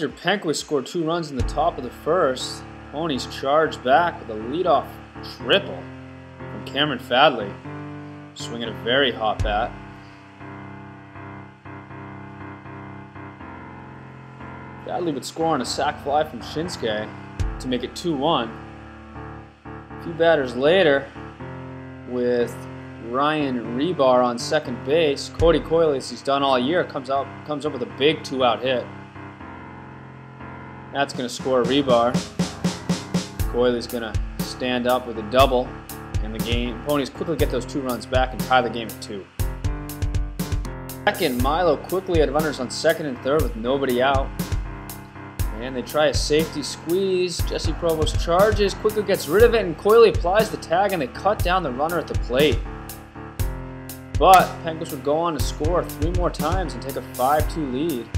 After Penquist scored 2 runs in the top of the first, Ponies charged back with a leadoff triple from Cameron Fadley, swinging a very hot bat. Fadley would score on a sac fly from Shinsuke to make it 2-1. A few batters later, with Ryan Rebar on second base, Cody Coyle, as he's done all year, comes up with a big 2-out hit. That's going to score Rebar. Coyley's going to stand up with a double, and the game. Ponies quickly get those 2 runs back and tie the game at 2. Second, Milo quickly had runners on second and third with nobody out. And they try a safety squeeze. Jesse Provost charges, quickly gets rid of it, and Coyley applies the tag, and they cut down the runner at the plate. But Penquist would go on to score 3 more times and take a 5-2 lead.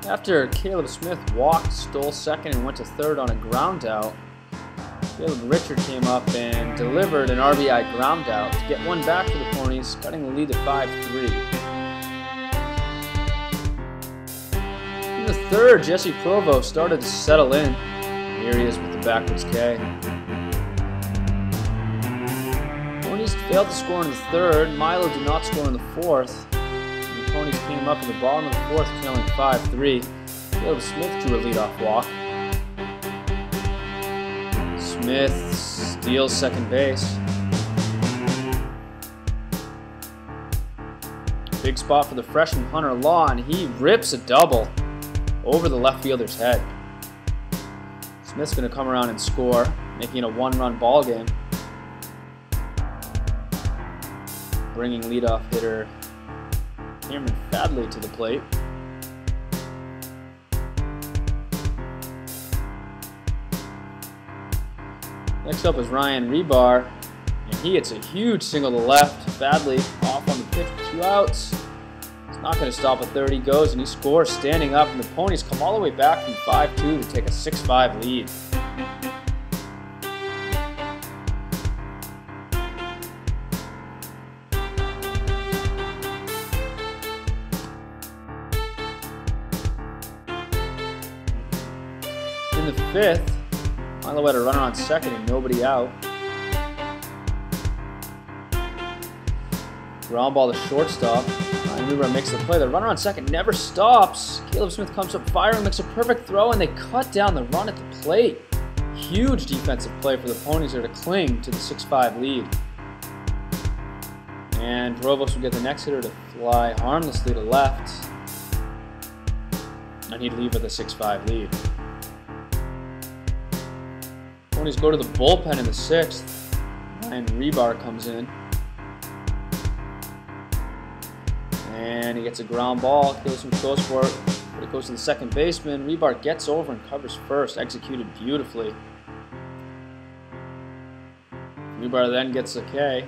After Caleb Smith walked, stole second, and went to third on a ground out, Caleb Richard came up and delivered an RBI ground out to get 1 back for the Ponies, cutting the lead to 5-3. In the third, Jesse Provost started to settle in. Here he is with the backwards K. Ponies failed to score in the third. Milo did not score in the fourth. The Ponies came up in the bottom of the fourth, trailing 5-3. Caleb Smith drew a leadoff walk. Smith steals second base. Big spot for the freshman Hunter Law, and he rips a double over the left fielder's head. Smith's going to come around and score, making it a 1-run ball game. Bringing leadoff hitter Cameron Fadley to the plate. Next up is Ryan Rebar, and he hits a huge single to left. Fadley off on the pitch with 2 outs. He's not going to stop at third. He goes and he scores standing up, and the Ponies come all the way back from 5-2 to take a 6-5 lead. In the fifth, Milo had a runner on second and nobody out. Ground ball to shortstop. Ryan Rebar makes the play. The runner on second never stops. Caleb Smith comes up firing, makes a perfect throw, and they cut down the run at the plate. Huge defensive play for the Ponies there to cling to the 6-5 lead. And Provost will get the next hitter to fly harmlessly to left. And he'd leave with a 6-5 lead. Ponies go to the bullpen in the 6th. Ryan Rebar comes in. And he gets a ground ball. Caleb Smith goes for it. But it goes to the second baseman. Rebar gets over and covers first. Executed beautifully. Rebar then gets a K.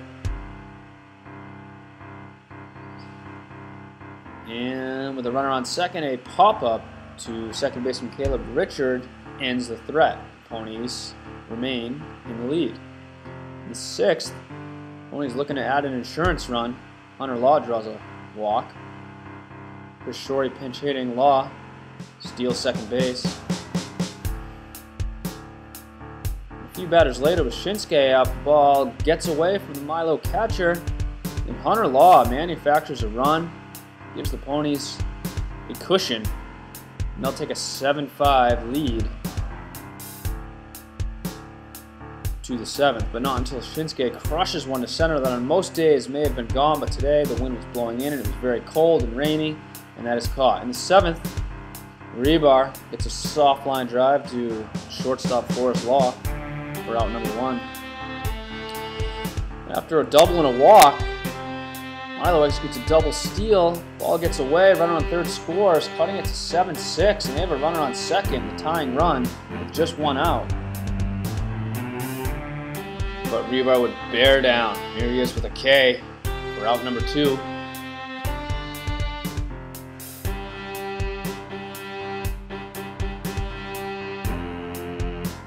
And with a runner on second, a pop-up to second baseman Caleb Richard ends the threat. Ponies remain in the lead. In the 6th, Ponies looking to add an insurance run. Hunter Law draws a walk. Chris Shorey pinch hitting. Law steals second base. A few batters later with Shinsuke out, the ball gets away from the Milo catcher, and Hunter Law manufactures a run, gives the Ponies a cushion, and they'll take a 7-5 lead to the 7th, but not until Shinsuke crushes one to center that on most days may have been gone, but today the wind was blowing in and it was very cold and rainy, and that is caught. In the 7th, Rebar gets a soft line drive to shortstop Forrest Law for out number 1. After a double and a walk, Milo executes a double steal. Ball gets away, runner on third scores, cutting it to 7-6, and they have a runner on second, the tying run, with just 1 out. But Rebar would bear down. Here he is with a K for out number 2.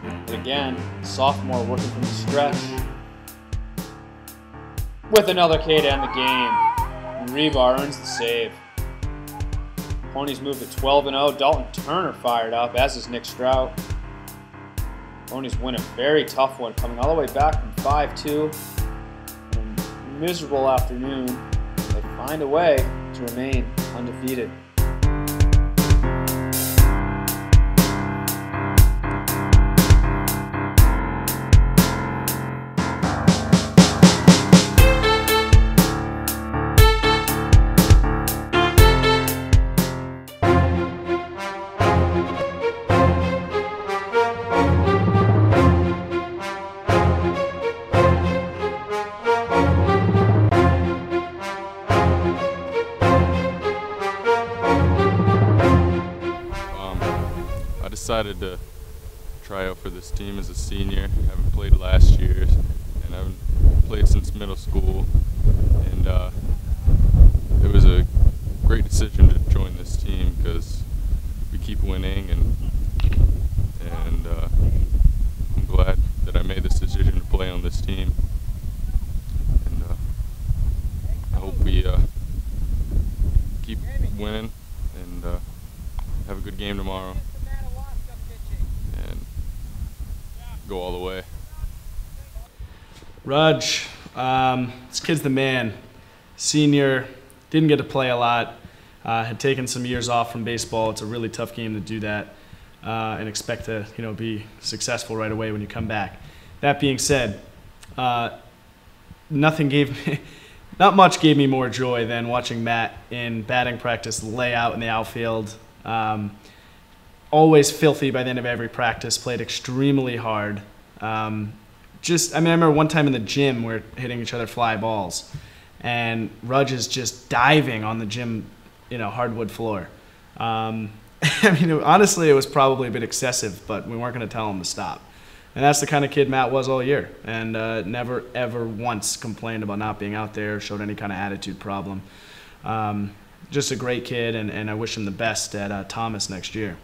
And again, sophomore working from the stretch with another K to end the game. And Rebar earns the save. Ponies move to 12-0. Dalton Turner fired up, as is Nick Strout. Ponies win a very tough one, coming all the way back from 5-2. A miserable afternoon. They find a way to remain undefeated. I decided to try out for this team as a senior. I haven't played last year, and I haven't played since middle school. And it was a great decision to join this team because we keep winning, and I'm glad that I made this decision to play on this team. And I hope we keep winning and have a good game tomorrow and go all the way. Rudge, this kid's the man. Senior, didn't get to play a lot, had taken some years off from baseball. It's a really tough game to do that and expect to be successful right away when you come back. That being said, not much gave me more joy than watching Matt in batting practice lay out in the outfield. Always filthy by the end of every practice, played extremely hard. I remember one time in the gym we're hitting each other fly balls, and Rudge is just diving on the gym, hardwood floor. Honestly, it was probably a bit excessive, but we weren't going to tell him to stop. And that's the kind of kid Matt was all year, and never, ever once complained about not being out there, showed any kind of attitude problem. Just a great kid, and I wish him the best at Thomas next year.